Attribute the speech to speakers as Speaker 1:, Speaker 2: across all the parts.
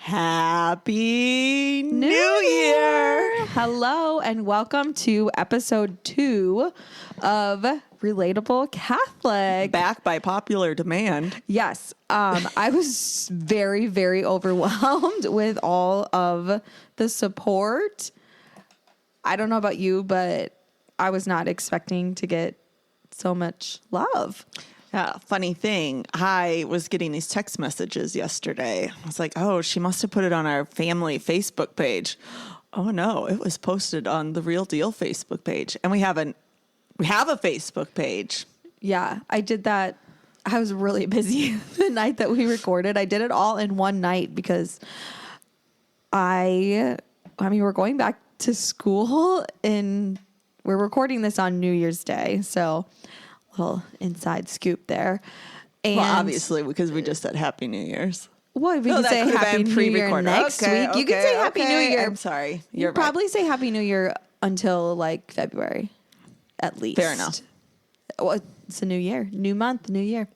Speaker 1: Happy New Year!
Speaker 2: Hello and welcome to episode 2 of Relatable Catholic.
Speaker 1: Back by popular demand.
Speaker 2: Yes. I was very, very overwhelmed with all of the support. I don't know about you, but I was not expecting to get so much love.
Speaker 1: Yeah, funny thing, I was getting these text messages yesterday. I was like, oh, she must have put it on our family Facebook page. Oh no, it was posted on the Real Deal Facebook page. And we have a Facebook page.
Speaker 2: Yeah, I did that. I was really busy the night that we recorded. I did it all in one night because we're going back to school and we're recording this on New Year's Day. So little inside scoop there. And
Speaker 1: well, obviously, because we just said Happy New Year's.
Speaker 2: Well, we can say Happy New Year next week. You can say Happy New Year.
Speaker 1: I'm sorry.
Speaker 2: You'll probably say Happy New Year until like February, at least.
Speaker 1: Fair enough.
Speaker 2: Well, it's a new year, new month, new year.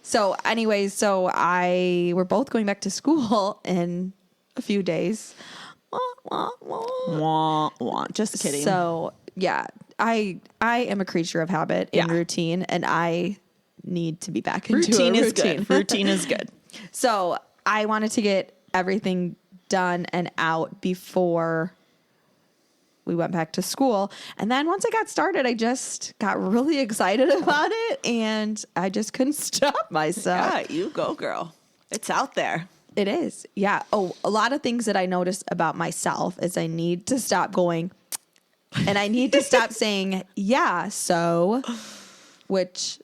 Speaker 2: So anyways, we're both going back to school in a few days.
Speaker 1: Wah, wah. Just kidding.
Speaker 2: So yeah, I am a creature of habit and routine, and I need to be back into a routine.
Speaker 1: Is good. Routine is good.
Speaker 2: So I wanted to get everything done and out before we went back to school. And then once I got started, I just got really excited about it, and I just couldn't stop myself.
Speaker 1: Yeah, you go, girl. It's out there.
Speaker 2: It is. Yeah. Oh, a lot of things that I noticed about myself is I need to stop going and I need to stop saying, yeah, so, which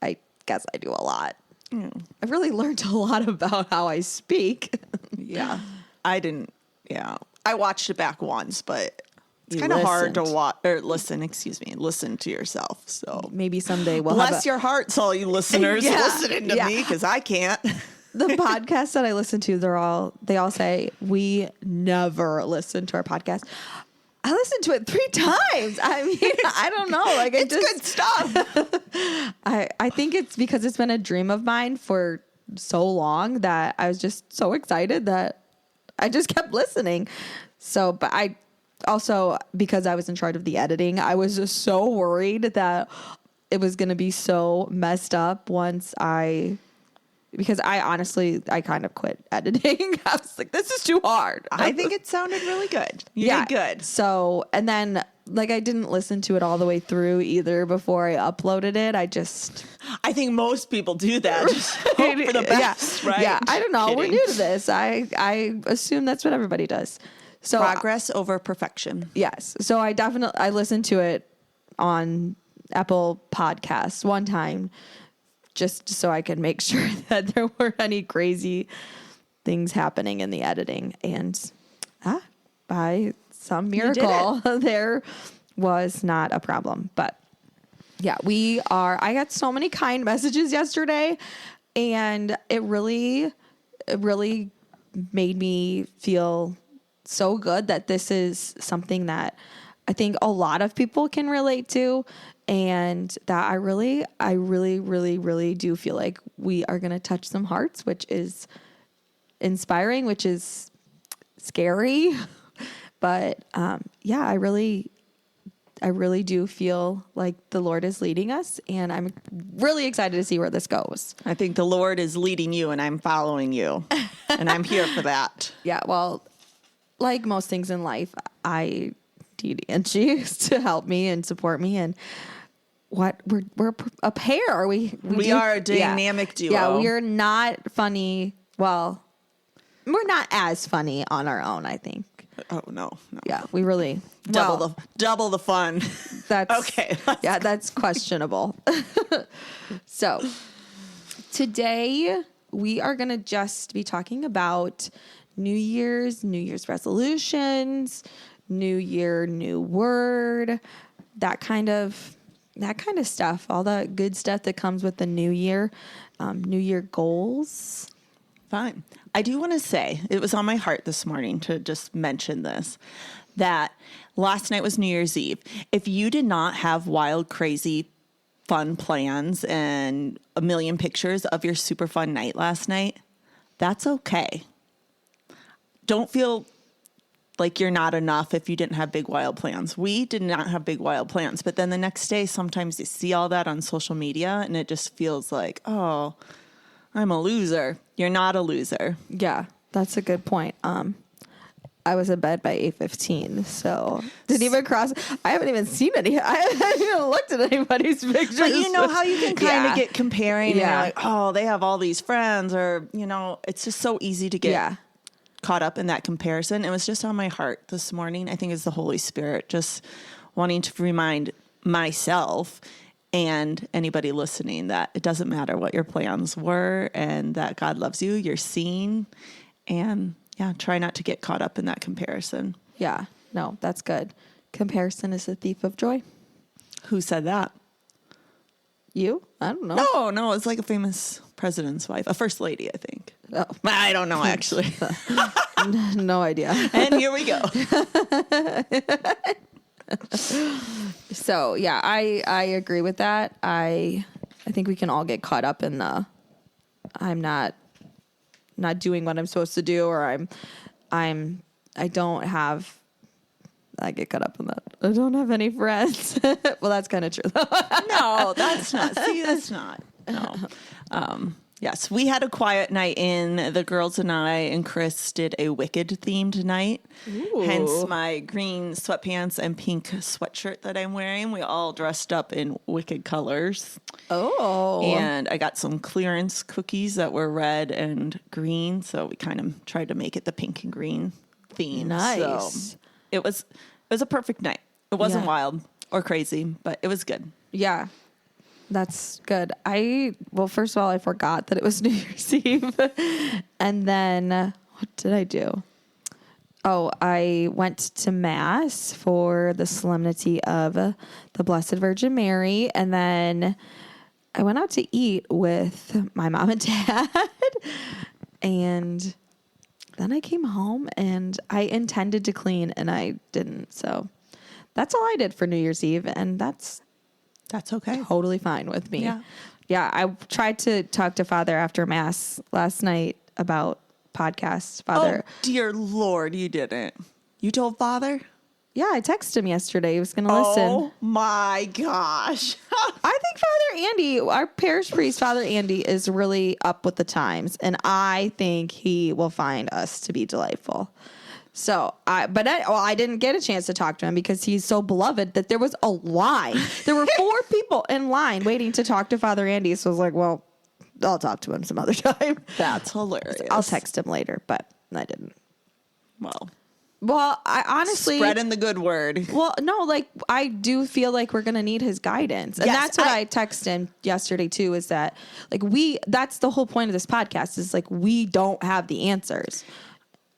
Speaker 2: I guess I do a lot. I've really learned a lot about how I speak.
Speaker 1: Yeah. I didn't. Yeah. I watched it back once, but it's kind of hard to listen to yourself. So
Speaker 2: maybe someday we'll
Speaker 1: bless your hearts, all you listeners listening to me, because I can't.
Speaker 2: The podcasts that I listen to, they all say, we never listen to our podcast. I listened to it 3 times. I mean, I don't know. Like,
Speaker 1: it's good stuff.
Speaker 2: I think it's because it's been a dream of mine for so long that I was just so excited that I just kept listening. So, but I also, because I was in charge of the editing, I was just so worried that it was going to be so messed up because I kind of quit editing. I was like, this is too hard.
Speaker 1: I think it sounded really good. You did good.
Speaker 2: So, and then like I didn't listen to it all the way through either before I uploaded it. I think
Speaker 1: most people do that. Just hope for the best, right?
Speaker 2: Yeah, I don't know. Kidding. We're new to this. I assume that's what everybody does. So
Speaker 1: progress over perfection.
Speaker 2: Yes. So I listened to it on Apple Podcasts one time, just so I could make sure that there weren't any crazy things happening in the editing. And by some miracle, there was not a problem. But yeah, I got so many kind messages yesterday, and it really made me feel so good that this is something that I think a lot of people can relate to. And that I really, really do feel like we are going to touch some hearts, which is inspiring, which is scary. But I really do feel like the Lord is leading us, and I'm really excited to see where this goes.
Speaker 1: I think the Lord is leading you, and I'm following you, and I'm here for that.
Speaker 2: Yeah, well, like most things in life, I need Angie to help me and support me, and we're a pair. We
Speaker 1: are a dynamic duo.
Speaker 2: Yeah, we are not funny. Well, we're not as funny on our own, I think.
Speaker 1: Oh no.
Speaker 2: Yeah, we really
Speaker 1: double the fun.
Speaker 2: That's
Speaker 1: okay.
Speaker 2: That's questionable. So today we are going to just be talking about New Year's resolutions, New Year, new word, that kind of stuff, all the good stuff that comes with the new year, New Year goals.
Speaker 1: Fine. I do want to say, it was on my heart this morning to just mention this, that last night was New Year's Eve. If you did not have wild, crazy, fun plans and a million pictures of your super fun night last night, that's okay. don't feel like you're not enough if you didn't have big, wild plans. We did not have big, wild plans. But then the next day, sometimes you see all that on social media and it just feels like, oh, I'm a loser. You're not a loser.
Speaker 2: Yeah, that's a good point. I was in bed by 8:15, so didn't even cross. I haven't even seen any. I haven't even looked at anybody's pictures.
Speaker 1: But you know how you can kind of get comparing.
Speaker 2: Yeah.
Speaker 1: And you're like, oh, they have all these friends, or it's just so easy to get caught up in that comparison. It was just on my heart this morning. I think it's the Holy Spirit just wanting to remind myself and anybody listening that it doesn't matter what your plans were, and that God loves you. You're seen, and try not to get caught up in that comparison.
Speaker 2: Yeah, no, that's good. Comparison is the thief of joy.
Speaker 1: Who said that?
Speaker 2: You? I don't know.
Speaker 1: No, it's like a famous president's wife, a first lady, I think.
Speaker 2: Oh.
Speaker 1: I don't know, actually.
Speaker 2: No idea.
Speaker 1: And here we go.
Speaker 2: So, yeah, I agree with that. I think we can all get caught up in the I'm not doing what I'm supposed to do, or I get caught up in that. I don't have any friends. Well, that's kind of true though.
Speaker 1: No, that's not. See, that's not. No. Yes, we had a quiet night in. The girls and I and Chris did a Wicked themed night.
Speaker 2: Ooh.
Speaker 1: Hence my green sweatpants and pink sweatshirt that I'm wearing. We all dressed up in Wicked colors.
Speaker 2: Oh.
Speaker 1: And I got some clearance cookies that were red and green. So we kind of tried to make it the pink and green theme.
Speaker 2: Nice.
Speaker 1: So it was a perfect night. It wasn't wild or crazy, but it was good.
Speaker 2: Yeah. That's good. First of all, I forgot that it was New Year's Eve. And then what did I do? Oh, I went to Mass for the solemnity of the Blessed Virgin Mary. And then I went out to eat with my mom and dad. And then I came home and I intended to clean and I didn't. So that's all I did for New Year's Eve. And that's
Speaker 1: okay.
Speaker 2: Totally fine with me.
Speaker 1: Yeah.
Speaker 2: Yeah. I tried to talk to Father after Mass last night about podcasts. Father.
Speaker 1: Oh, dear Lord, you didn't. You told Father?
Speaker 2: Yeah, I texted him yesterday. He was going to listen.
Speaker 1: Oh, my gosh.
Speaker 2: I think Father Andy, our parish priest, Father Andy, is really up with the times. And I think he will find us to be delightful. So I didn't get a chance to talk to him because he's so beloved that there was a line. There were 4 people in line waiting to talk to Father Andy. So I was like, well, I'll talk to him some other time.
Speaker 1: That's hilarious.
Speaker 2: I'll text him later, but I didn't.
Speaker 1: Well,
Speaker 2: I honestly
Speaker 1: spreading the good word.
Speaker 2: Well, no, I do feel like we're going to need his guidance. And that's what I texted him yesterday too, is that that's the whole point of this podcast is we don't have the answers.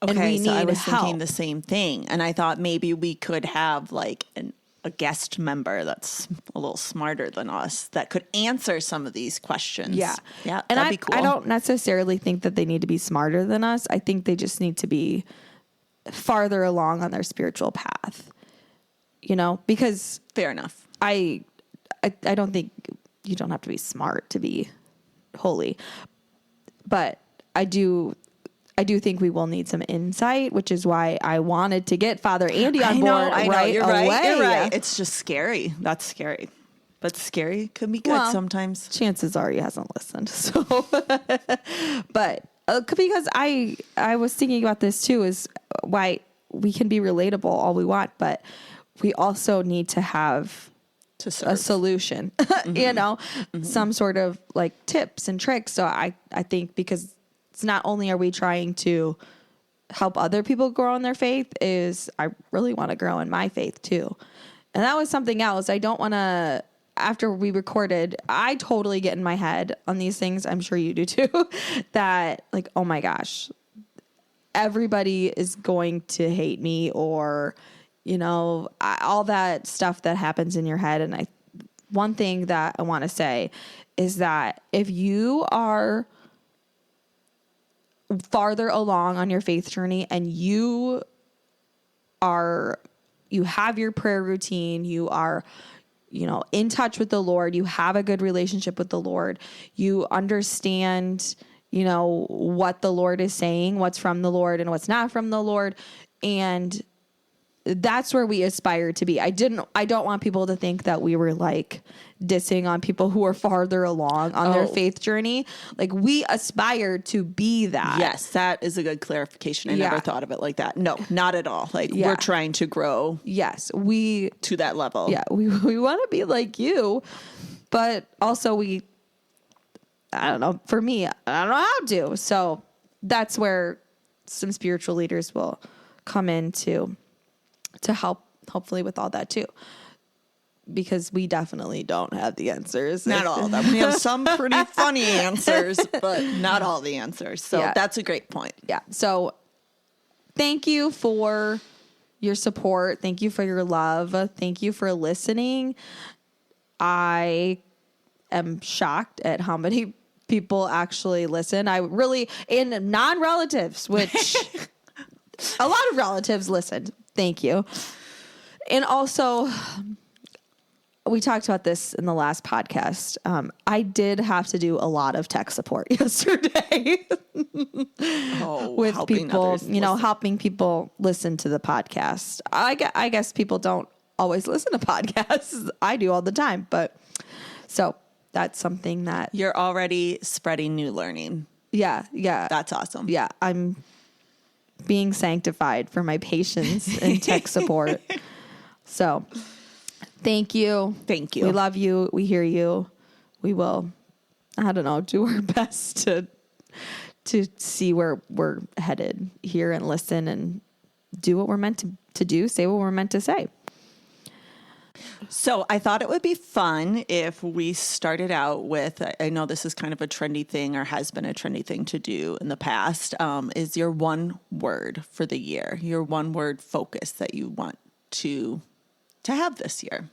Speaker 1: Okay,
Speaker 2: and we need
Speaker 1: I was
Speaker 2: help.
Speaker 1: thinking the same thing. And I thought maybe we could have a guest member that's a little smarter than us that could answer some of these questions.
Speaker 2: Yeah.
Speaker 1: Yeah,
Speaker 2: and
Speaker 1: that'd be cool.
Speaker 2: I don't necessarily think that they need to be smarter than us. I think they just need to be farther along on their spiritual path, because
Speaker 1: fair enough.
Speaker 2: I don't think you don't have to be smart to be holy, but I do think we will need some insight, which is why I wanted to get Father Andy on board right
Speaker 1: You're
Speaker 2: away.
Speaker 1: Right, you're right. It's just scary. That's scary. But scary could be good sometimes.
Speaker 2: Chances are he hasn't listened. So, but because I was thinking about this too, is why we can be relatable all we want, but we also need to have a solution, mm-hmm. Some sort of tips and tricks. So I think because it's not only are we trying to help other people grow in their faith, is I really want to grow in my faith too. And that was something else. I don't want to, after we recorded, I totally get in my head on these things. I'm sure you do too, that oh my gosh, everybody is going to hate me, or, all that stuff that happens in your head. And one thing that I want to say is that if you are farther along on your faith journey and you have your prayer routine, you are, in touch with the Lord, you have a good relationship with the Lord, you understand, what the Lord is saying, what's from the Lord and what's not from the Lord. And that's where we aspire to be. I don't want people to think that we were like dissing on people who are farther along on their faith journey. Like, we aspire to be that.
Speaker 1: Yes, that is a good clarification. I never thought of it like that. No, not at all. Like, we're trying to grow.
Speaker 2: Yes,
Speaker 1: to that level.
Speaker 2: Yeah, we want to be like you, but also I don't know. For me, I don't know how to. So that's where some spiritual leaders will come in to help, hopefully, with all that too. Because we definitely don't have the answers.
Speaker 1: Not all of them. We have some pretty funny answers, but not all the answers. So that's a great point.
Speaker 2: Yeah. So thank you for your support. Thank you for your love. Thank you for listening. I am shocked at how many people actually listen. And non-relatives, which a lot of relatives listened. Thank you. And also, we talked about this in the last podcast. I did have to do a lot of tech support yesterday with people, helping people listen to the podcast. I guess people don't always listen to podcasts. I do all the time, but so that's something that
Speaker 1: you're already spreading new learning.
Speaker 2: Yeah.
Speaker 1: That's awesome.
Speaker 2: Yeah. I'm being sanctified for my patience and tech support. So thank you.
Speaker 1: Thank you.
Speaker 2: We love you. We hear you. We will, I don't know, do our best to see where we're headed here and listen and do what we're meant to do, say what we're meant to say.
Speaker 1: So I thought it would be fun if we started out with, I know this is kind of a trendy thing or has been a trendy thing to do in the past, is your one word for the year, your one word focus that you want to have this year.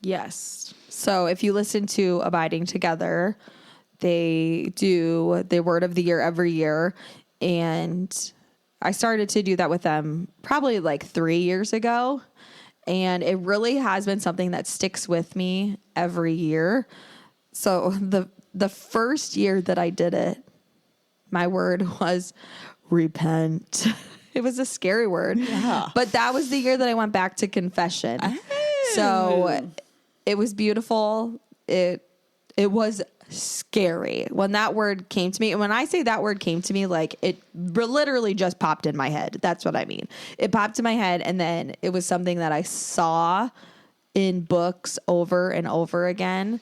Speaker 2: Yes. So if you listen to Abiding Together, they do the word of the year every year. And I started to do that with them probably like 3 years ago. And it really has been something that sticks with me every year. So the first year that I did it, my word was repent. It was a scary word.
Speaker 1: Yeah.
Speaker 2: But that was the year that I went back to confession. So it was beautiful. It was scary when that word came to me. And when I say that word came to me, like it literally just popped in my head. That's what I mean. It popped in my head. And then it was something that I saw in books over and over again.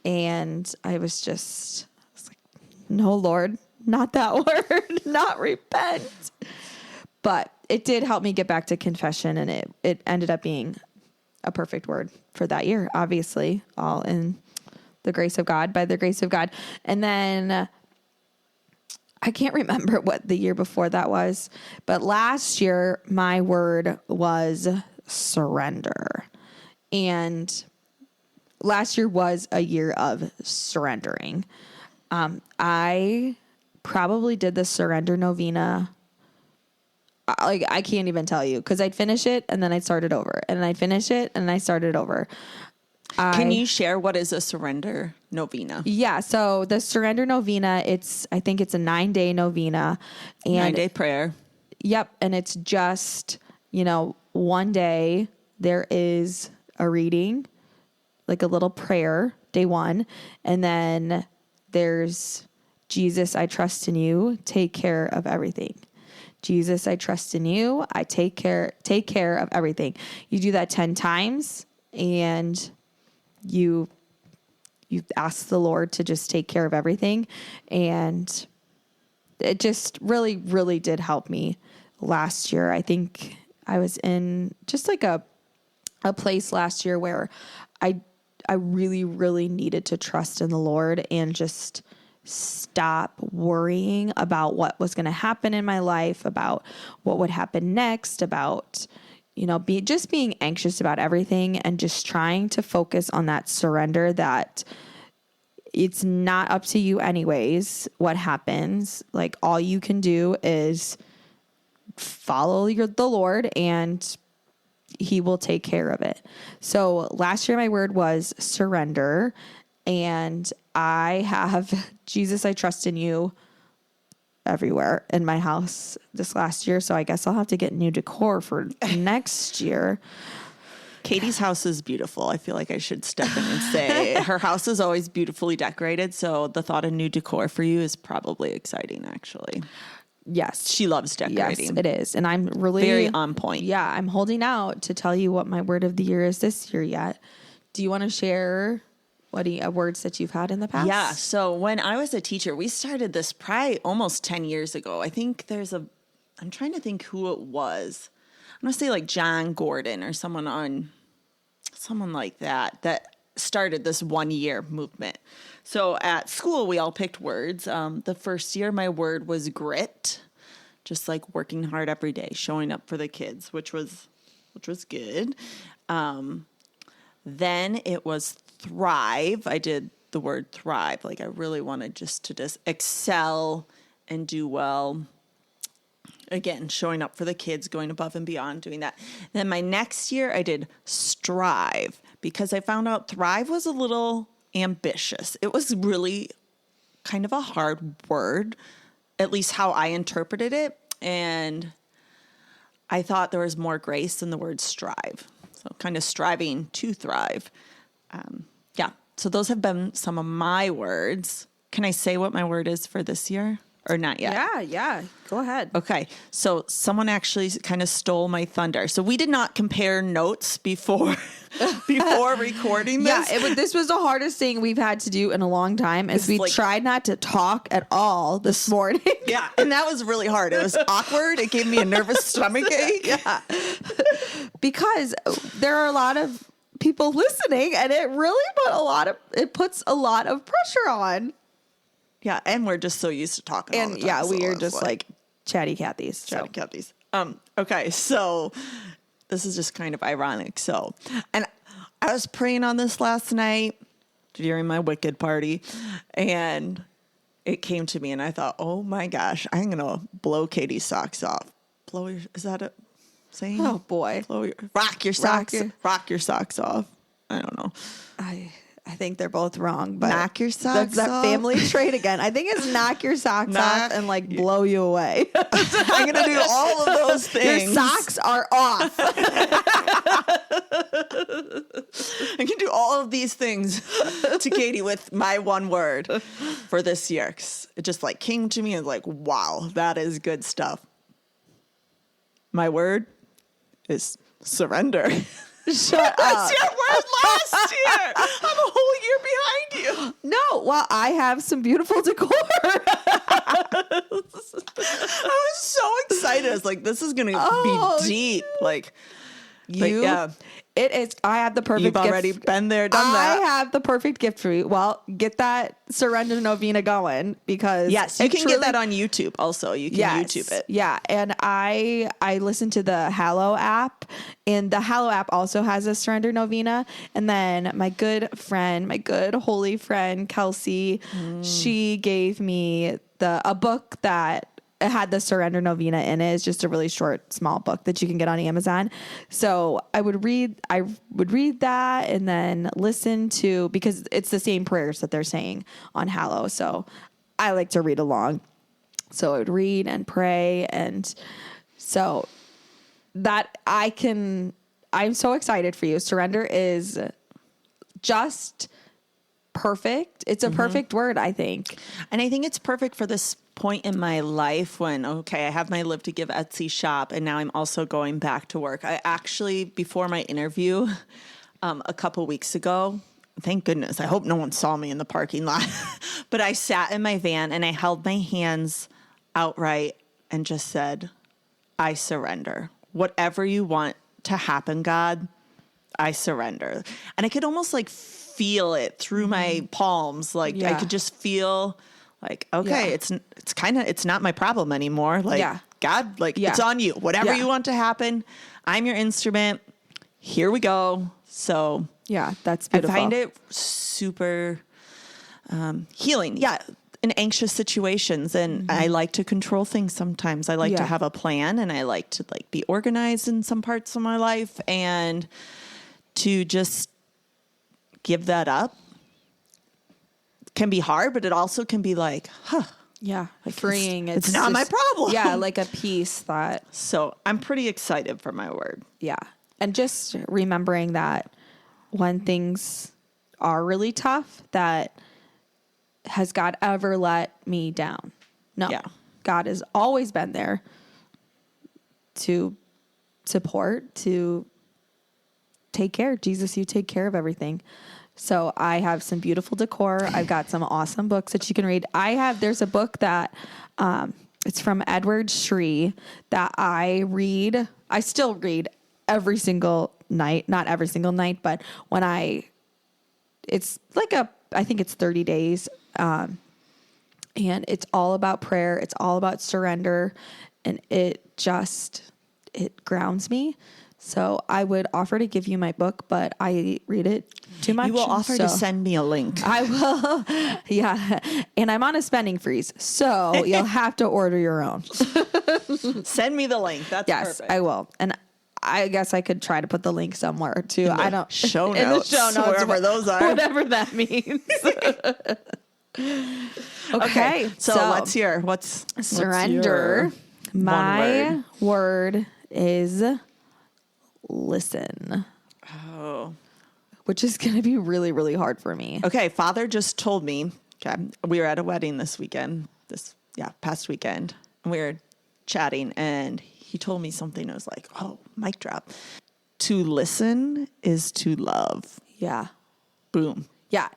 Speaker 2: And I was like, no, Lord, not that word, not repent. But it did help me get back to confession. And it ended up being a perfect word for that year, obviously, all in the grace of God, by the grace of God. And then I can't remember what the year before that was, but last year my word was surrender. And last year was a year of surrendering. I probably did the surrender novena. Like, I can't even tell you, because I'd finish it and then I'd start it over, and I'd finish it and I started over.
Speaker 1: Can you share what is a surrender novena?
Speaker 2: Yeah. So the surrender novena, I think it's a 9-day novena. And
Speaker 1: 9-day prayer.
Speaker 2: Yep. And it's just, one day there is a reading, like a little prayer, day one. And then there's Jesus, I trust in you. Take care of everything. Jesus, I trust in you. I take care of everything. You do that 10 times and you ask the Lord to just take care of everything. And it just really, really did help me last year. I think I was in just like a place last year where I really, really needed to trust in the Lord and just stop worrying about what was going to happen in my life, about what would happen next, about being anxious about everything, and just trying to focus on that surrender, that it's not up to you anyways what happens. Like, all you can do is follow the Lord and he will take care of it. So last year my word was surrender, and I have Jesus, I trust in you everywhere in my house this last year. So I guess I'll have to get new decor for next year.
Speaker 1: Katie's house is beautiful. I feel like I should step in and say her house is always beautifully decorated. So the thought of new decor for you is probably exciting, actually.
Speaker 2: Yes.
Speaker 1: She loves decorating.
Speaker 2: Yes, it is. And I'm really
Speaker 1: very on point.
Speaker 2: Yeah, I'm holding out to tell you what my word of the year is this year yet. Do you want to share words that you've had in the past?
Speaker 1: Yeah. So when I was a teacher, we started this probably almost 10 years ago. I think I'm trying to think who it was. I'm going to say like John Gordon or someone like that started this 1 year movement. So at school, we all picked words. The first year, my word was grit, just like working hard every day, showing up for the kids, which was good. Then it was thrive. I did the word thrive. Like I really wanted just excel and do well. Again, showing up for the kids, going above and beyond, doing that. Then my next year, I did strive because I found out thrive was a little ambitious. It was really kind of a hard word, at least how I interpreted it. And I thought there was more grace in the word strive. So kind of striving to thrive. Yeah. So those have been some of my words. Can I say what my word is for this year? Or not yet?
Speaker 2: Yeah. Go ahead.
Speaker 1: Okay. So someone actually kind of stole my thunder. So we did not compare notes before recording this.
Speaker 2: Yeah, this was the hardest thing we've had to do in a long time as we tried not to talk at all this morning.
Speaker 1: Yeah, and that was really hard. It was awkward. It gave me a nervous stomachache.
Speaker 2: Yeah. Because there are a lot of people listening and it really puts a lot of pressure on.
Speaker 1: Yeah, and we're just so used to talking all the time.
Speaker 2: Yeah, we are just like chatty Cathy's.
Speaker 1: Cathy's. Okay, so this is just kind of ironic. So, and I was praying on this last night during my Wicked party, and it came to me, and I thought, oh my gosh, I'm gonna blow Katie's socks off. Is that a saying?
Speaker 2: Oh boy,
Speaker 1: rock your socks off. I don't know.
Speaker 2: I think they're both wrong, but
Speaker 1: knock your socks off.
Speaker 2: That's that family trait again. I think it's knock your socks off and like blow you away.
Speaker 1: I'm going to do all of those things.
Speaker 2: Your socks are off.
Speaker 1: I can do all of these things to Katie with my one word for this year. It just like came to me and like, wow, that is good stuff. My word is surrender.
Speaker 2: Shut up.
Speaker 1: That's your word last year. I'm a whole year behind you.
Speaker 2: No, well, I have some beautiful decor.
Speaker 1: I was so excited. I was like, this is going to be deep. Like, yeah.
Speaker 2: It is. I have the perfect
Speaker 1: gift. You've already been there, done that.
Speaker 2: I have the perfect gift for you. Well, get that Surrender Novena going because
Speaker 1: yes, you can get that on YouTube. Also, you can YouTube it.
Speaker 2: Yeah, and I listened to the Hallow app, and the Hallow app also has a Surrender Novena. And then my good holy friend Kelsey, she gave me a book that. It had the Surrender Novena in it. It's just a really short, small book that you can get on Amazon. So I would read that and then listen to, because it's the same prayers that they're saying on Hallow. So I like to read along. So I would read and pray. And so that I'm so excited for you. Surrender is just perfect. It's a perfect word, I think.
Speaker 1: And I think it's perfect for this point in my life when, okay, I have my Live to Give Etsy shop and now I'm also going back to work. I actually, before my interview a couple weeks ago, thank goodness, I hope no one saw me in the parking lot, but I sat in my van and I held my hands outright and just said, I surrender. Whatever you want to happen, God, I surrender. And I could almost like feel it through my palms. Like I could just feel like, okay, it's not my problem anymore. Like God, like it's on you, whatever you want to happen. I'm your instrument. Here we go. So
Speaker 2: yeah, that's beautiful.
Speaker 1: I find it super healing. Yeah. In anxious situations. And I like to control things sometimes. I like to have a plan and I like to like be organized in some parts of my life and to just give that up can be hard, but it also can be like,
Speaker 2: Yeah.
Speaker 1: Like,
Speaker 2: Freeing.
Speaker 1: It's not my problem.
Speaker 2: Yeah. Like a peace that,
Speaker 1: So I'm pretty excited for my word.
Speaker 2: yeah. And just remembering that when things are really tough, that has God ever let me down? No.
Speaker 1: Yeah.
Speaker 2: God has always been there to support, to take care. Jesus, you take care of everything. So I have some beautiful decor. I've got some awesome books that you can read. There's a book that, it's from Edward Shree that I read. I still read every single night, not every single night, but it's like I think it's 30 days. And it's all about prayer. It's all about surrender. And it grounds me. So I would offer to give you my book, but I read it too much.
Speaker 1: You will offer to send me a link.
Speaker 2: I will. Yeah. And I'm on a spending freeze. So you'll have to order your own.
Speaker 1: Send me the link. That's perfect.
Speaker 2: I will. And I guess I could try to put the link somewhere too. I don't
Speaker 1: show
Speaker 2: in
Speaker 1: notes,
Speaker 2: the show notes,
Speaker 1: wherever those are.
Speaker 2: Whatever that means. Okay.
Speaker 1: So let's hear what's
Speaker 2: surrender.
Speaker 1: your
Speaker 2: My word is listen.
Speaker 1: Oh.
Speaker 2: Which is going to be really, really hard for me.
Speaker 1: Okay. Father just told me, we were at a wedding past weekend. And we were chatting and he told me something. I was like, oh, mic drop. To listen is to love.
Speaker 2: Yeah.
Speaker 1: Boom.
Speaker 2: Yeah.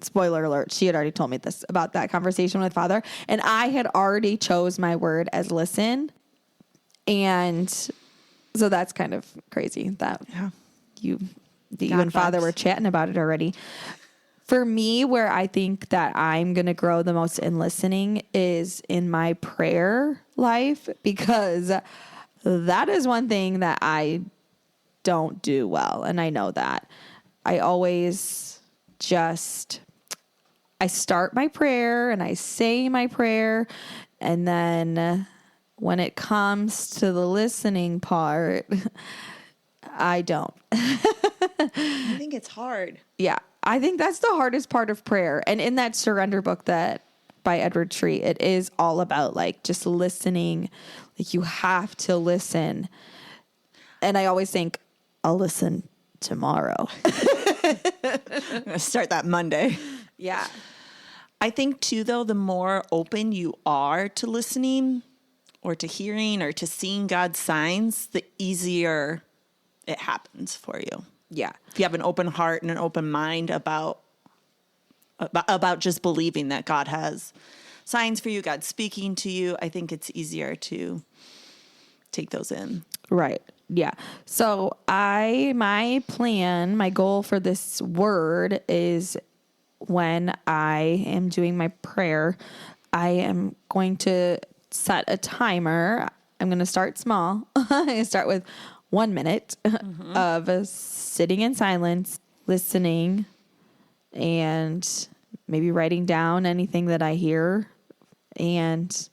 Speaker 2: Spoiler alert, she had already told me this about that conversation with Father. And I had already chose my word as listen. And so that's kind of crazy that you and Father were chatting about it already. For me, where I think that I'm going to grow the most in listening is in my prayer life, because that is one thing that I don't do well. And I know that. I always I start my prayer and I say my prayer. And then when it comes to the listening part, I don't.
Speaker 1: I think it's hard.
Speaker 2: Yeah. I think that's the hardest part of prayer. And in that surrender book that by Edward Shree, it is all about like just listening. Like you have to listen. And I always think I'll listen tomorrow.
Speaker 1: I'm going to start that Monday.
Speaker 2: Yeah.
Speaker 1: I think too, though, the more open you are to listening or to hearing or to seeing God's signs, the easier it happens for you.
Speaker 2: Yeah.
Speaker 1: If you have an open heart and an open mind about just believing that God has signs for you, God's speaking to you, I think it's easier to take those in.
Speaker 2: Right. Yeah. So my goal for this word is when I am doing my prayer, I am going to set a timer. I'm going to start small. I'm going to start with 1 minute of sitting in silence, listening, and maybe writing down anything that I hear and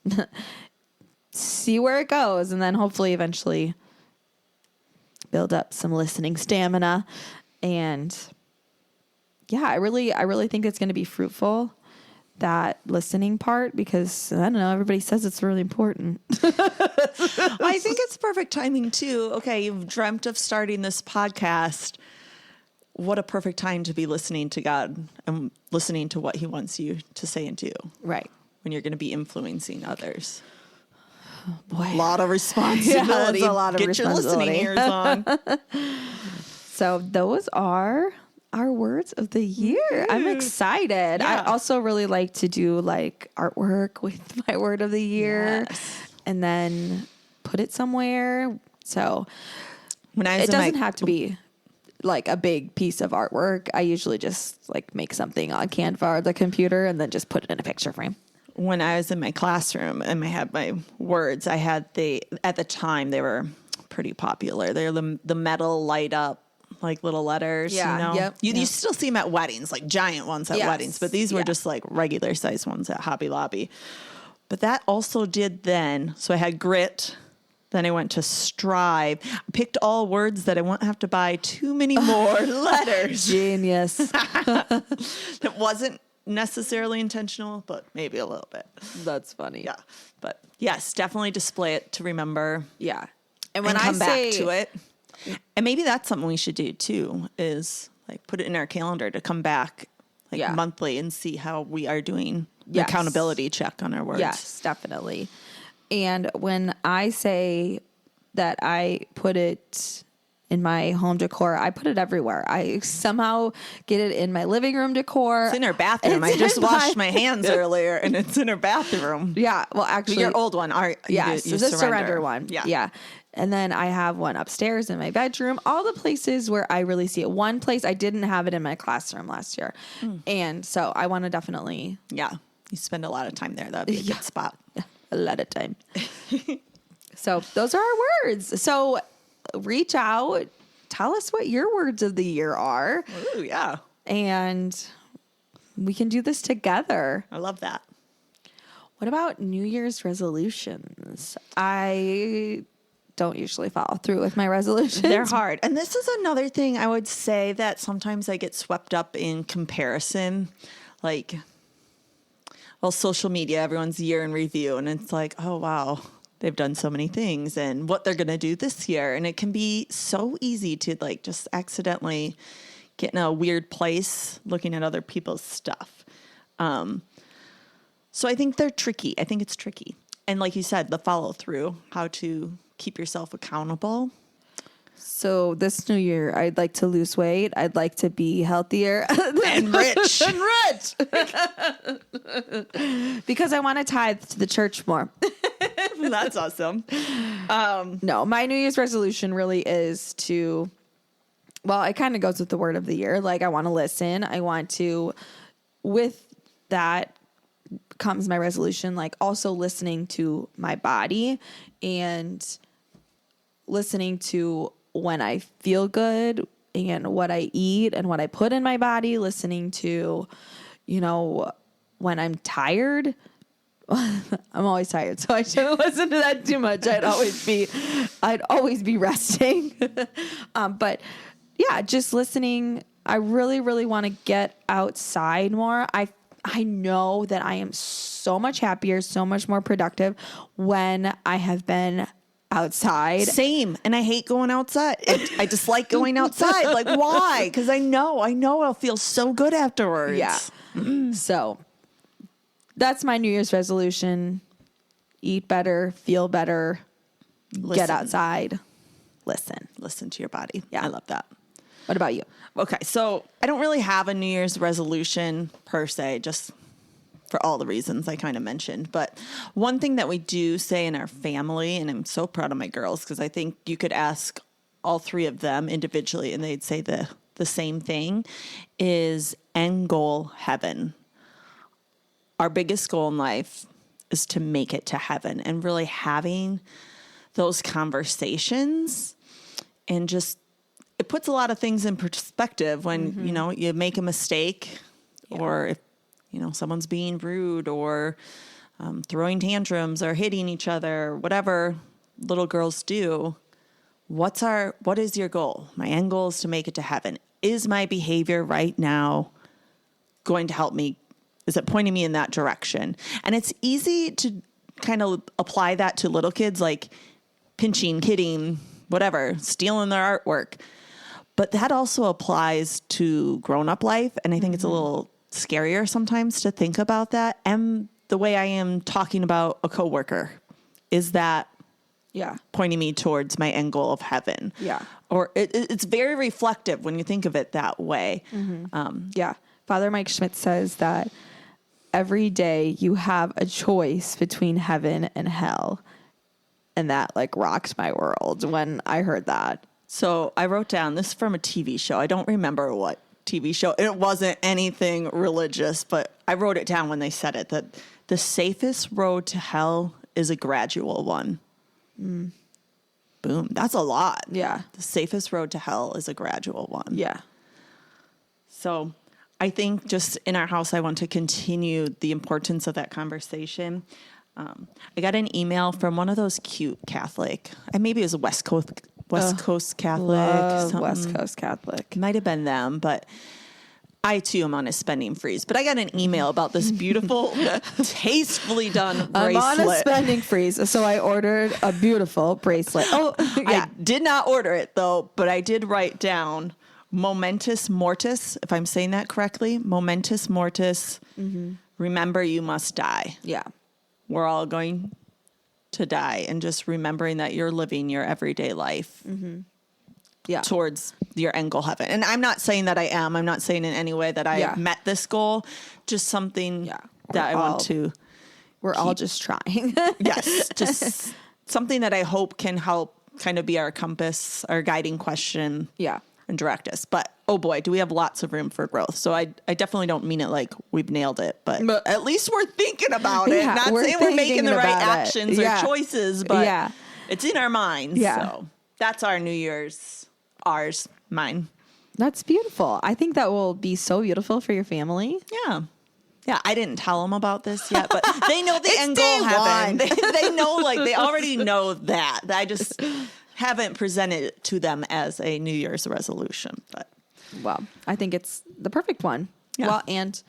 Speaker 2: see where it goes. And then hopefully eventually build up some listening stamina. And yeah, I really think it's going to be fruitful, that listening part, because I don't know, everybody says it's really important.
Speaker 1: I think it's perfect timing too. Okay, you've dreamt of starting this podcast. What a perfect time to be listening to God and listening to what he wants you to say and do.
Speaker 2: Right.
Speaker 1: When you're going to be influencing others.
Speaker 2: Oh, boy.
Speaker 1: A lot of responsibility.
Speaker 2: Yeah, a lot of
Speaker 1: Get your listening ears on.
Speaker 2: So those are our words of the year. I'm excited.
Speaker 1: Yeah.
Speaker 2: I also really like to do like artwork with my word of the year and then put it somewhere. So it doesn't have to be like a big piece of artwork. I usually just like make something on Canva or the computer and then just put it in a picture frame.
Speaker 1: When I was in my classroom and I had my words, at the time they were pretty popular. They're the metal light up, like little letters,
Speaker 2: Yeah,
Speaker 1: you know?
Speaker 2: yep,
Speaker 1: You still see them at weddings, like giant ones at weddings, but these were just like regular size ones at Hobby Lobby. But that also did then. So I had grit. Then I went to strive. I picked all words that I won't have to buy too many more letters.
Speaker 2: Genius.
Speaker 1: It wasn't necessarily intentional, but maybe a little bit.
Speaker 2: That's funny.
Speaker 1: Yeah. But yes, definitely display it to remember.
Speaker 2: Yeah.
Speaker 1: And when I come back to it. And maybe that's something we should do too, is like put it in our calendar to come back like monthly and see how we are doing. Yes. Accountability check on our words.
Speaker 2: Yes, definitely. And when I say that I put it in my home decor, I put it everywhere. I somehow get it in my living room decor.
Speaker 1: It's in her bathroom. I just washed my hands earlier, and it's in her bathroom.
Speaker 2: Yeah. Well, actually,
Speaker 1: your old one.
Speaker 2: Yes,
Speaker 1: you
Speaker 2: the surrender one.
Speaker 1: Yeah.
Speaker 2: Yeah. And then I have one upstairs in my bedroom, all the places where I really see it. One place I didn't have it in my classroom last year. And so I want to definitely.
Speaker 1: Yeah. You spend a lot of time there. That would be a good spot.
Speaker 2: Yeah, a lot of time. So those are our words. So reach out. Tell us what your words of the year are.
Speaker 1: Ooh, yeah.
Speaker 2: And we can do this together.
Speaker 1: I love that.
Speaker 2: What about New Year's resolutions? I don't usually follow through with my resolutions.
Speaker 1: They're hard. And this is another thing I would say that sometimes I get swept up in comparison. Like, well, social media, everyone's year in review. And it's like, oh, wow, they've done so many things and what they're going to do this year. And it can be so easy to like just accidentally get in a weird place looking at other people's stuff. So I think they're tricky. I think it's tricky. And like you said, the follow through, how to keep yourself accountable.
Speaker 2: So this new year, I'd like to lose weight. I'd like to be healthier
Speaker 1: and rich.
Speaker 2: And rich. Because I want to tithe to the church more.
Speaker 1: That's awesome.
Speaker 2: No, my New Year's resolution really is to, well, it kind of goes with the word of the year. Like I want to listen. I want to, with that comes my resolution, like also listening to my body and listening to when I feel good and what I eat and what I put in my body, listening to, you know, when I'm tired. I'm always tired, so I shouldn't listen to that too much. I'd always be resting. But yeah, just listening. I really, really want to get outside more. I know that I am so much happier, so much more productive when I have been outside.
Speaker 1: Same. And I hate going outside. I dislike going outside. Like, why? Because I know I'll feel so good afterwards.
Speaker 2: Yeah. So that's my New Year's resolution. Eat better, feel better, get outside, listen.
Speaker 1: Listen to your body.
Speaker 2: Yeah.
Speaker 1: I love that.
Speaker 2: What about you?
Speaker 1: Okay. So I don't really have a New Year's resolution per se, just for all the reasons I kind of mentioned. But one thing that we do say in our family, and I'm so proud of my girls, because I think you could ask all three of them individually and they'd say the same thing, is end goal heaven. Our biggest goal in life is to make it to heaven, and really having those conversations, and just, it puts a lot of things in perspective when, you know, you make a mistake or if, you know, someone's being rude or throwing tantrums or hitting each other, whatever little girls do. What is your goal? My end goal is to make it to heaven. Is my behavior right now going to help me? Is it pointing me in that direction? And it's easy to kind of apply that to little kids, like pinching, kidding, whatever, stealing their artwork. But that also applies to grown-up life. And I think it's a little scarier sometimes to think about that. And the way I am talking about a coworker, is that pointing me towards my end goal of heaven?
Speaker 2: Yeah.
Speaker 1: Or it's very reflective when you think of it that way.
Speaker 2: Father Mike Schmidt says that every day you have a choice between heaven and hell. And that like rocked my world when I heard that.
Speaker 1: So I wrote down, this is from a TV show. I don't remember what TV show. It wasn't anything religious, but I wrote it down when they said it, that the safest road to hell is a gradual one. Boom. That's a lot.
Speaker 2: Yeah.
Speaker 1: The safest road to hell is a gradual one.
Speaker 2: Yeah.
Speaker 1: So I think just in our house, I want to continue the importance of that conversation. I got an email from one of those cute Catholic, and maybe it was a West Coast Catholic.
Speaker 2: Love West Coast Catholic.
Speaker 1: Might have been them, but I too am on a spending freeze, but I got an email about this beautiful, tastefully done bracelet.
Speaker 2: I'm on a spending freeze, so I ordered a beautiful bracelet. Oh, yeah.
Speaker 1: I did not order it though, but I did write down Momentus Mortis, if I'm saying that correctly. Momentus Mortis. Mm-hmm. Remember, you must die.
Speaker 2: Yeah.
Speaker 1: We're all going to die, and just remembering that you're living your everyday life.
Speaker 2: Mm-hmm. Yeah.
Speaker 1: Towards your end goal heaven. And I'm not saying that I am. I'm not saying in any way that I have met this goal. Just something that I want to.
Speaker 2: We're all just trying.
Speaker 1: Yes. Just something that I hope can help kind of be our compass, our guiding question.
Speaker 2: Yeah.
Speaker 1: And direct us. But oh boy, do we have lots of room for growth. So I definitely don't mean it like we've nailed it, but at least we're thinking about it. Not saying we're making the right actions or choices, but it's in our minds. Yeah. So that's our New Year's. Ours, mine.
Speaker 2: That's beautiful. I think that will be so beautiful for your family.
Speaker 1: Yeah. Yeah, I didn't tell them about this yet, but they know the end goal heaven. They know, like, they already know that. I just haven't presented it to them as a New Year's resolution. But
Speaker 2: well, I think it's the perfect one. Yeah. Well, and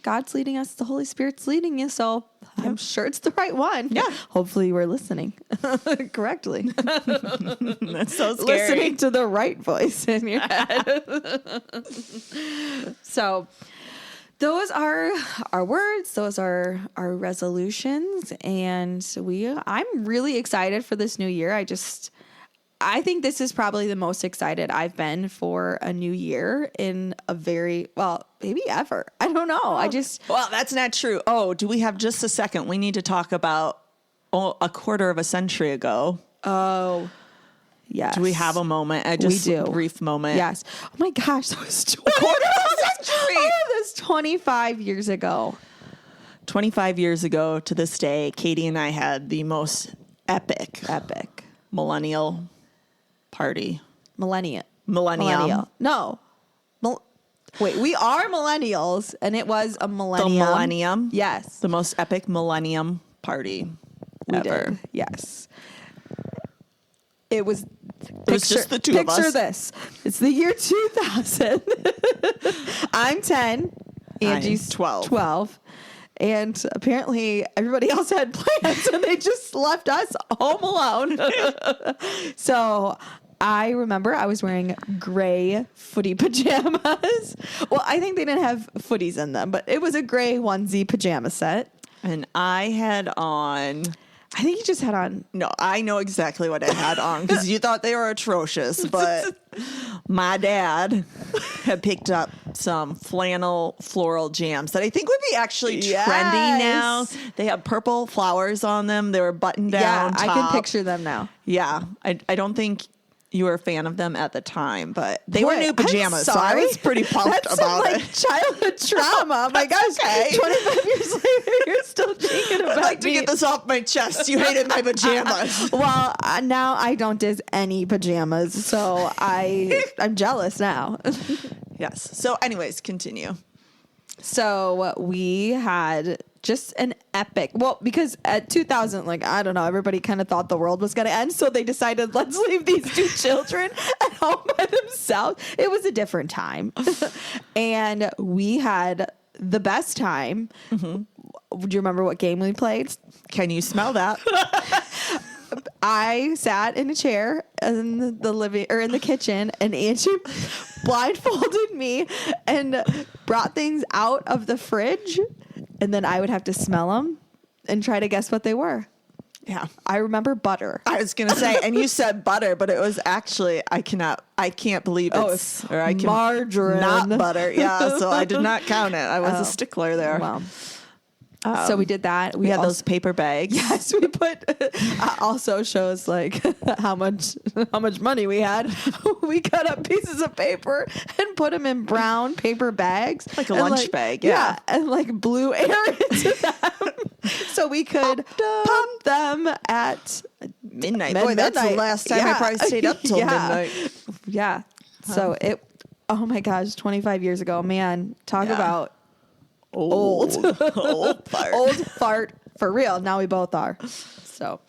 Speaker 2: God's leading us. The Holy Spirit's leading you. So I'm sure it's the right one.
Speaker 1: Yeah.
Speaker 2: Hopefully you were listening correctly.
Speaker 1: That's so scary.
Speaker 2: Listening to the right voice in your head. So those are our words. Those are our resolutions. And I'm really excited for this new year. I think this is probably the most excited I've been for a new year in a maybe ever. I don't know.
Speaker 1: Well, that's not true. Oh, do we have just a second? We need to talk about a quarter of a century ago.
Speaker 2: Oh, yes.
Speaker 1: Do we have a moment?
Speaker 2: We do.
Speaker 1: A brief moment.
Speaker 2: Yes. Oh my gosh. That was a quarter of a century. That's 25 years ago.
Speaker 1: 25 years ago to this day, Katie and I had the most epic millennial party.
Speaker 2: Millennium.
Speaker 1: No.
Speaker 2: Wait, we are millennials, and it was a millennium.
Speaker 1: The millennium.
Speaker 2: Yes.
Speaker 1: The most epic millennium party ever.
Speaker 2: Did. Yes. It was
Speaker 1: just the two of us.
Speaker 2: Picture this. It's the year 2000. I'm 10. Angie's 12. And apparently everybody else had plans and they just left us home alone. So I remember I was wearing gray footy pajamas. Well, I think they didn't have footies in them, but it was a gray onesie pajama set.
Speaker 1: And I had on...
Speaker 2: I think you just had on...
Speaker 1: No, I know exactly what I had on because you thought they were atrocious, but my dad had picked up some flannel floral jams that I think would be actually trendy now. They have purple flowers on them. They were buttoned down top.
Speaker 2: I can picture them now.
Speaker 1: Yeah. I don't think you were a fan of them at the time, but they were new pajamas, so I was pretty pumped about it.
Speaker 2: Childhood trauma. Oh my gosh. Okay. 25 years later, you're still thinking about
Speaker 1: I'd like to get this off my chest. You hated my pajamas.
Speaker 2: Well, now I don't diss any pajamas, so I'm jealous now.
Speaker 1: Yes. So anyways, continue.
Speaker 2: So we had just an epic, because at 2000, I don't know, everybody kind of thought the world was going to end. So they decided, let's leave these two children at home by themselves. It was a different time. And we had the best time. Mm-hmm. Do you remember what game we played?
Speaker 1: Can you smell that?
Speaker 2: I sat in a chair in the kitchen, and Angie blindfolded me and brought things out of the fridge, and then I would have to smell them and try to guess what they were.
Speaker 1: Yeah.
Speaker 2: I remember butter.
Speaker 1: I was going to say, and you said butter, but it was actually, I can't believe it's
Speaker 2: margarine.
Speaker 1: Not butter. Yeah. So I did not count it. I was a stickler there.
Speaker 2: Well. So we did that.
Speaker 1: We had those paper bags.
Speaker 2: Yes, we put. Also shows how much money we had. We cut up pieces of paper and put them in brown paper bags,
Speaker 1: like a lunch bag. Yeah,
Speaker 2: and blew air into them, so we could pump them at
Speaker 1: midnight. Boy, that's the last time I probably stayed up till midnight.
Speaker 2: Yeah. So it. Oh my gosh, 25 years ago, man. Talk about. Old fart. Old fart for real. Now we both are. So,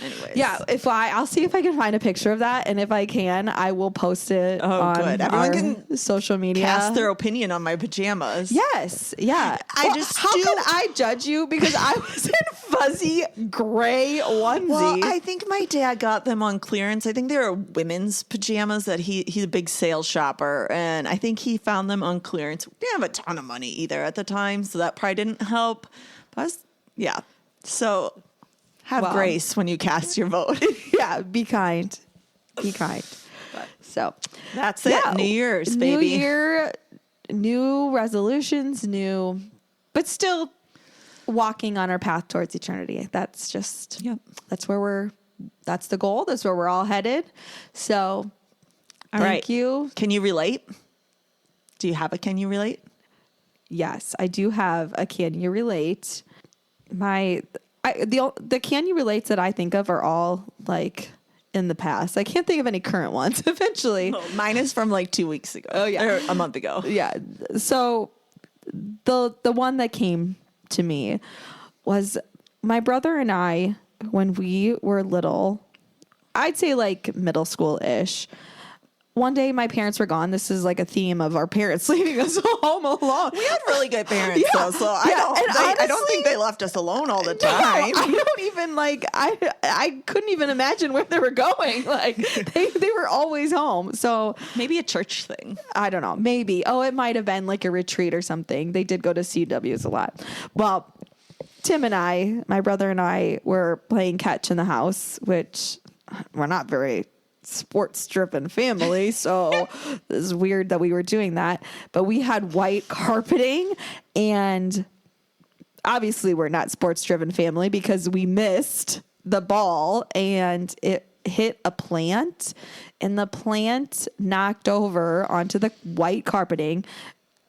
Speaker 1: anyways.
Speaker 2: yeah, I'll see if I can find a picture of that, and if I can, I will post it on
Speaker 1: good. Everyone
Speaker 2: our
Speaker 1: can
Speaker 2: social media.
Speaker 1: Cast their opinion on my pajamas.
Speaker 2: Yes, yeah.
Speaker 1: How
Speaker 2: can I judge you because I was in fuzzy gray onesie?
Speaker 1: Well, I think my dad got them on clearance. I think they were women's pajamas that he's a big sales shopper, and I think he found them on clearance. We didn't have a ton of money either at the time, so that probably didn't help. But yeah. So have grace when you cast your vote.
Speaker 2: Yeah, be kind. Be kind. So
Speaker 1: that's it. New Year's, baby.
Speaker 2: New year, new resolutions, but still walking on our path towards eternity. That's just, that's the goal. That's where we're all headed. So thank you.
Speaker 1: Can you relate? Do you have a can you relate?
Speaker 2: Yes, I do have a can you relate. The can you relates that I think of are all like in the past. I can't think of any current ones. Eventually,
Speaker 1: mine is from like 2 weeks ago.
Speaker 2: Oh yeah,
Speaker 1: or a month ago.
Speaker 2: Yeah. So the one that came to me was my brother and I when we were little. I'd say like middle school-ish. One day my parents were gone. This is like a theme of our parents leaving us home alone.
Speaker 1: We had really good parents though, so I don't think they left us alone all the time.
Speaker 2: No, I don't even I couldn't even imagine where they were going. Like they were always home. So
Speaker 1: maybe a church thing.
Speaker 2: I don't know. Maybe. Oh, it might have been like a retreat or something. They did go to CWs a lot. Well, Tim and I, my brother and I, were playing catch in the house, which we're not very sports driven family, so it's weird that we were doing that, but we had white carpeting, and obviously we're not sports driven family because we missed the ball and it hit a plant, and the plant knocked over onto the white carpeting,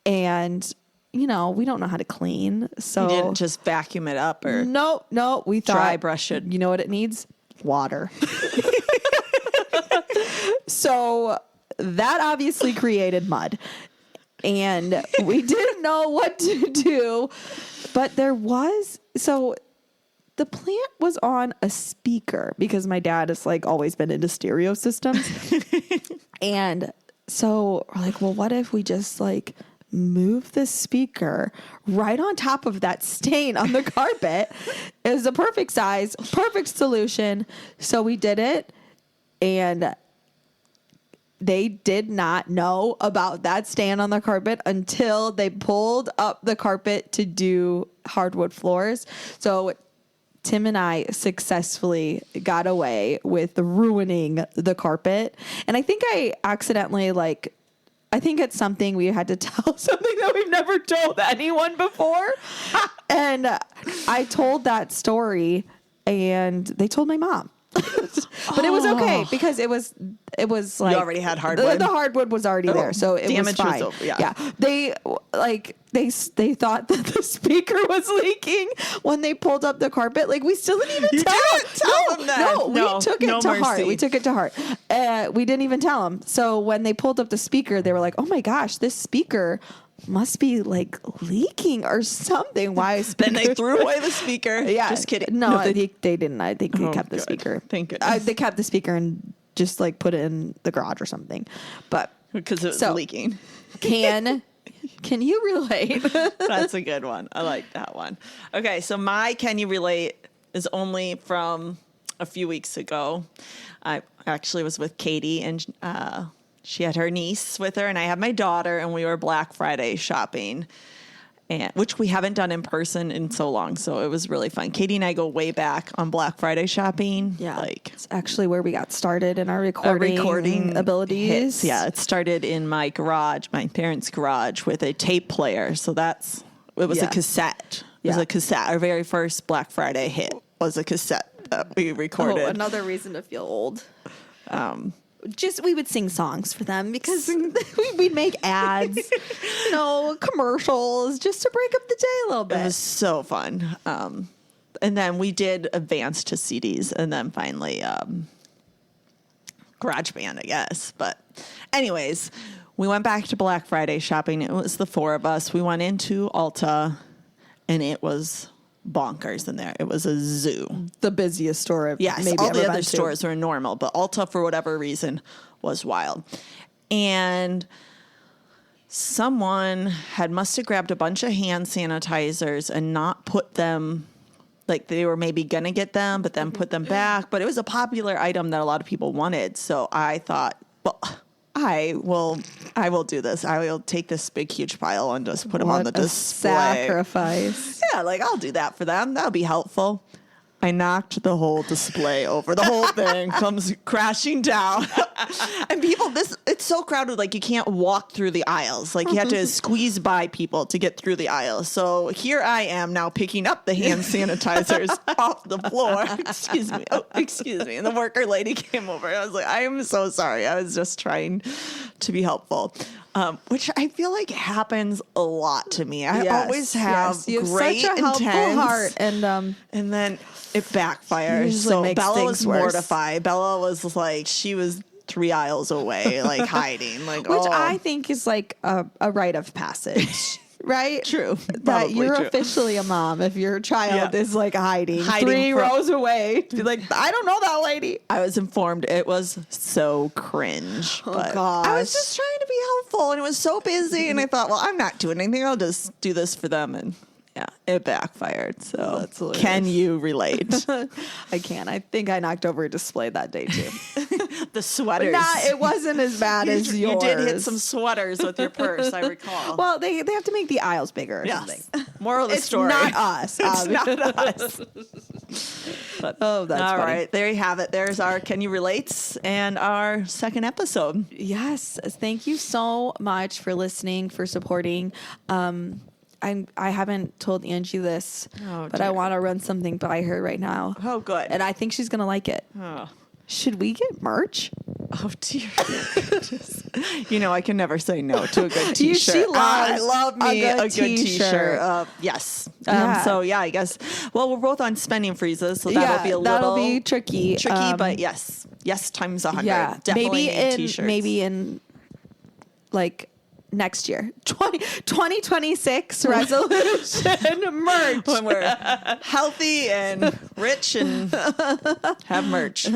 Speaker 2: and we don't know how to clean, so
Speaker 1: you didn't just vacuum it up or
Speaker 2: no, we thought
Speaker 1: dry brush it.
Speaker 2: You know what it needs? Water. So that obviously created mud, and we didn't know what to do, but the plant was on a speaker because my dad has like always been into stereo systems. And so we're like, well, what if we just like move the speaker right on top of that stain on the carpet? It was the perfect size, perfect solution. So we did it, and they did not know about that stain on the carpet until they pulled up the carpet to do hardwood floors. So Tim and I successfully got away with ruining the carpet. And I think I accidentally I think it's something we had to tell, something that we've never told anyone before. And I told that story, and they told my mom. But it was okay because it was like
Speaker 1: you already had hardwood.
Speaker 2: The hardwood was already there, so it was fine.
Speaker 1: Was over,
Speaker 2: yeah. They thought that the speaker was leaking when they pulled up the carpet. Like we still didn't even tell them that. No, we took it to heart. We took it to heart. We didn't even tell them. So when they pulled up the speaker, they were like, "Oh my gosh, this speaker must be like leaking or something." Why?
Speaker 1: Then they threw away the speaker. Yeah, just kidding.
Speaker 2: No, they didn't. I think they kept the speaker.
Speaker 1: Thank goodness.
Speaker 2: They kept the speaker and just like put it in the garage or something. But
Speaker 1: because it was leaking.
Speaker 2: Can you relate?
Speaker 1: That's a good one. I like that one. Okay, so my can you relate is only from a few weeks ago. I actually was with Katie, and she had her niece with her, and I had my daughter, and we were Black Friday shopping, which we haven't done in person in so long. So it was really fun. Katie and I go way back on Black Friday shopping.
Speaker 2: Yeah, it's actually where we got started in our recording abilities.
Speaker 1: Hits. Yeah, it started in my garage, my parents' garage, with a tape player. So it was a cassette. It was a cassette. Our very first Black Friday hit was a cassette that we recorded.
Speaker 2: Oh, another reason to feel old. We would sing songs for them because we'd make ads, commercials just to break up the day a little bit.
Speaker 1: It was so fun. And then we did advance to CDs, and then finally GarageBand, I guess. But anyways, we went back to Black Friday shopping. It was the four of us. We went into Ulta, and it was bonkers in there. It was a zoo.
Speaker 2: The busiest store I've
Speaker 1: Yes,
Speaker 2: maybe
Speaker 1: all
Speaker 2: ever
Speaker 1: the
Speaker 2: been
Speaker 1: other
Speaker 2: to.
Speaker 1: stores were normal, but Ulta, for whatever reason, was wild. And someone must have grabbed a bunch of hand sanitizers and not put them, like they were maybe going to get them, but then put them back. But it was a popular item that a lot of people wanted. So I thought, well, I will do this. I will take this big, huge pile and just put them on the display.
Speaker 2: Sacrifice.
Speaker 1: Yeah, like I'll do that for them. That'll be helpful. I knocked the whole display over. The whole thing comes crashing down. And people, it's so crowded, like you can't walk through the aisles. Like you have to squeeze by people to get through the aisles. So here I am now picking up the hand sanitizers off the floor. Excuse me. Oh, excuse me. And the worker lady came over. I was like, I am so sorry. I was just trying to be helpful. Which I feel like happens a lot to me. I always have
Speaker 2: you have
Speaker 1: great
Speaker 2: such a helpful
Speaker 1: intent,
Speaker 2: heart, and
Speaker 1: then it backfires.
Speaker 2: Usually
Speaker 1: So
Speaker 2: makes
Speaker 1: Bella
Speaker 2: things
Speaker 1: was
Speaker 2: worse.
Speaker 1: mortified. Bella was like, she was 3 aisles away, like hiding, like
Speaker 2: which
Speaker 1: oh.
Speaker 2: I think is like a rite of passage. Right?
Speaker 1: True.
Speaker 2: That
Speaker 1: Probably
Speaker 2: you're
Speaker 1: true.
Speaker 2: officially a mom if your child is like hiding 3
Speaker 1: from-
Speaker 2: rows away. Be like, I don't know that lady.
Speaker 1: I was informed it was so cringe. But I was
Speaker 2: gosh.
Speaker 1: just trying to be helpful, and it was so busy, and I thought, well, I'm not doing anything. I'll just do this for them, and yeah, it backfired. So
Speaker 2: That's hilarious.
Speaker 1: can you relate?
Speaker 2: I can. I think I knocked over a display that day too.
Speaker 1: The sweaters.
Speaker 2: It wasn't as bad as yours.
Speaker 1: You did hit some sweaters with your purse, I recall.
Speaker 2: Well, they have to make the aisles bigger or something.
Speaker 1: Moral of the
Speaker 2: It's
Speaker 1: story.
Speaker 2: not us.
Speaker 1: It's not us. But,
Speaker 2: Oh, that's
Speaker 1: all
Speaker 2: funny.
Speaker 1: right. There you have it. There's our Can You Relates and our second episode.
Speaker 2: Yes. Thank you so much for listening, for supporting. I haven't told Angie this, but I
Speaker 1: dear.
Speaker 2: want to run something by her right now.
Speaker 1: Oh, good.
Speaker 2: And I think she's going to like it.
Speaker 1: Oh,
Speaker 2: Should we get merch?
Speaker 1: dear. I can never say no to a good
Speaker 2: You-
Speaker 1: t-shirt.
Speaker 2: she loves
Speaker 1: I love me
Speaker 2: a
Speaker 1: a
Speaker 2: good
Speaker 1: good
Speaker 2: t-shirt.
Speaker 1: t-shirt. Yes.
Speaker 2: Yeah.
Speaker 1: So, yeah, I guess. Well, we're both on spending freezes, so that'll be a little
Speaker 2: that'll be tricky.
Speaker 1: but yes. Yes, times 100.
Speaker 2: Yeah,
Speaker 1: Definitely need
Speaker 2: maybe
Speaker 1: t-shirts.
Speaker 2: in like next year, 2026 resolution merch.
Speaker 1: When we're healthy and rich and have merch.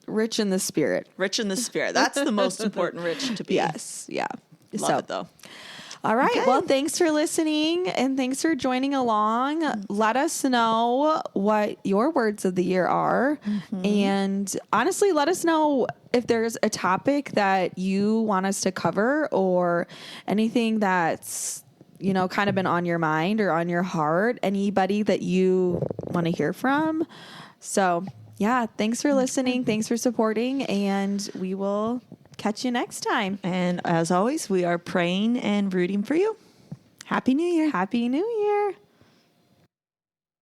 Speaker 2: Rich in the spirit.
Speaker 1: Rich in the spirit. That's the most important rich to be.
Speaker 2: Yes. Yeah.
Speaker 1: Love it, though.
Speaker 2: All right.
Speaker 1: Okay.
Speaker 2: Well, thanks for listening and thanks for joining along. Let us know what your words of the year are. And honestly, let us know if there's a topic that you want us to cover or anything that's, kind of been on your mind or on your heart. Anybody that you want to hear from. So, yeah, thanks for listening. Thanks for supporting. And we will catch you next time.
Speaker 1: And as always, we are praying and rooting for you. Happy New Year.
Speaker 2: Happy New Year.